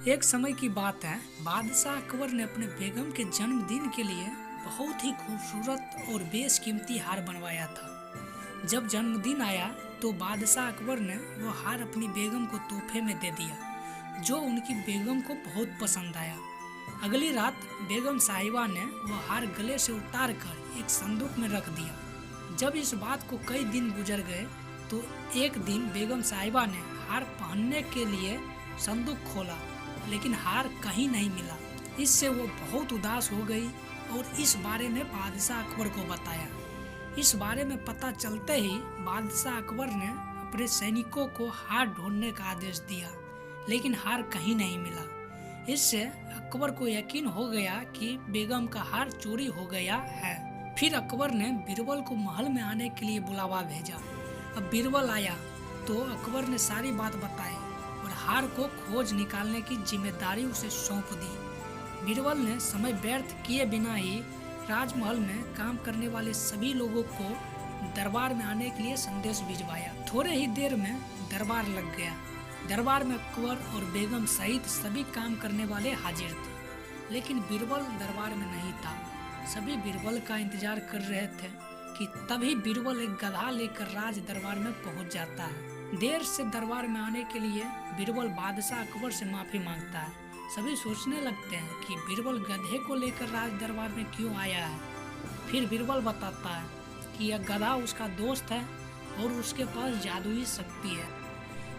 एक समय की बात है, बादशाह अकबर ने अपने बेगम के जन्मदिन के लिए बहुत ही खूबसूरत और बेशकीमती हार बनवाया था। जब जन्मदिन आया तो बादशाह अकबर ने वो हार अपनी बेगम को तोहफे में दे दिया, जो उनकी बेगम को बहुत पसंद आया। अगली रात बेगम साहिबा ने वो हार गले से उतार कर एक संदूक में रख दिया। जब इस बात को कई दिन गुजर गए तो एक दिन बेगम साहिबा ने हार पहनने के लिए संदूक खोला, लेकिन हार कहीं नहीं मिला। इससे वो बहुत उदास हो गई और इस बारे में बादशाह अकबर को बताया। इस बारे में पता चलते ही बादशाह अकबर ने अपने सैनिकों को हार ढूंढने का आदेश दिया, लेकिन हार कहीं नहीं मिला। इससे अकबर को यकीन हो गया कि बेगम का हार चोरी हो गया है। फिर अकबर ने बीरबल को महल में आने के लिए बुलावा भेजा। अब बीरबल आया तो अकबर ने सारी बात बताई और हार को खोज निकालने की जिम्मेदारी उसे सौंप दी। बीरबल ने समय व्यर्थ किए बिना ही राजमहल में काम करने वाले सभी लोगों को दरबार में आने के लिए संदेश भिजवाया। थोड़े ही देर में दरबार लग गया। दरबार में अकबर और बेगम सहित सभी काम करने वाले हाजिर थे, लेकिन बीरबल दरबार में नहीं था। सभी बीरबल का इंतजार कर रहे थे कि तभी बीरबल एक गधा लेकर राज दरबार में पहुंच जाता है। देर से दरबार में आने के लिए बीरबल बादशाह अकबर से माफी मांगता है। सभी सोचने लगते हैं कि बीरबल गधे को लेकर राज दरबार में क्यों आया है। फिर बीरबल बताता है कि यह गधा उसका दोस्त है और उसके पास जादुई शक्ति है।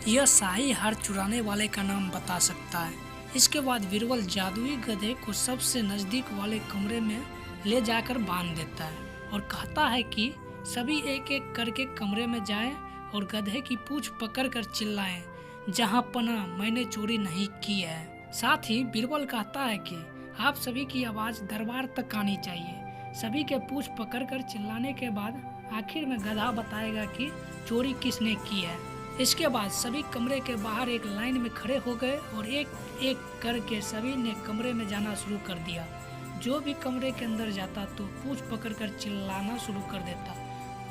यह शाही हार चुराने वाले का नाम बता सकता है। इसके बाद बीरबल जादुई गधे को सबसे नजदीक वाले कमरे में ले जाकर बांध देता है और कहता है कि सभी एक एक करके कमरे में जाएं और गधे की पूंछ पकड़कर चिल्लाएं, जहां पना मैंने चोरी नहीं की है। साथ ही बीरबल कहता है कि आप सभी की आवाज दरबार तक आनी चाहिए। सभी के पूंछ पकड़कर चिल्लाने के बाद आखिर में गधा बताएगा कि चोरी किसने की है। इसके बाद सभी कमरे के बाहर एक लाइन में खड़े हो गए और एक एक करके सभी ने कमरे में जाना शुरू कर दिया। जो भी कमरे के अंदर जाता तो पूंछ पकड़कर चिल्लाना शुरू कर देता,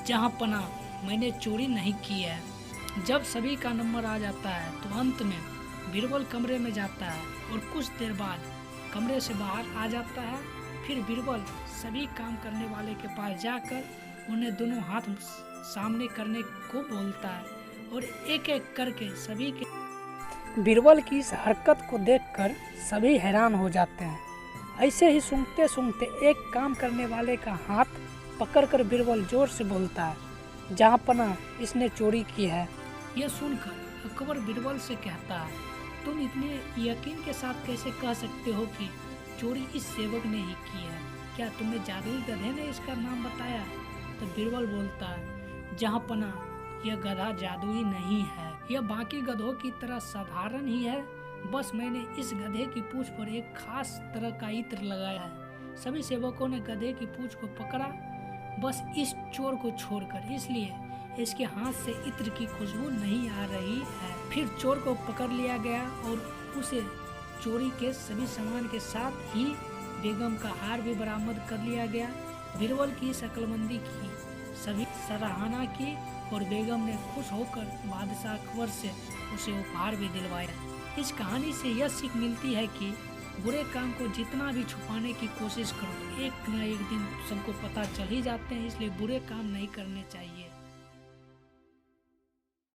जहां पना मैंने चोरी नहीं की है। जब सभी का नंबर आ जाता है तो अंत में बीरबल कमरे में जाता है और कुछ देर बाद कमरे से बाहर आ जाता है। फिर बीरबल सभी काम करने वाले के पास जाकर उन्हें दोनों हाथ सामने करने को बोलता है और एक एक करके सभी के बीरबल की इस हरकत को देखकर सभी हैरान हो जाते हैं। ऐसे ही सूंघते सूंघते एक काम करने वाले का हाथ पकड़कर बीरबल जोर से बोलता है, जहां पना इसने चोरी की है। यह सुनकर अकबर बीरबल से कहता है, तुम इतने यकीन के साथ कैसे कह सकते हो कि चोरी इस सेवक ने ही की है? क्या तुम्हें जादुई गधे ने इसका नाम बताया? तो बीरबल बोलता है, जहां पना यह गधा जादुई नहीं है, यह बाकी गधों की तरह साधारण ही है। बस मैंने इस गधे की पूंछ पर एक खास तरह का इत्र लगाया है। सभी सेवकों ने गधे की पूंछ को पकड़ा, बस इस चोर को छोड़कर, इसलिए इसके हाथ से इत्र की खुशबू नहीं आ रही है। फिर चोर को पकड़ लिया गया और उसे चोरी के सभी सामान के साथ ही बेगम का हार भी बरामद कर लिया गया। बीरबल की इस अक्लमंदी की सभी सराहना की और बेगम ने खुश होकर बादशाह अकबर से उसे उपहार भी दिलवाया। इस कहानी से यह सीख मिलती है कि बुरे काम को जितना भी छुपाने की कोशिश करो, एक न एक दिन सबको पता चल ही जाते हैं, इसलिए बुरे काम नहीं करने चाहिए।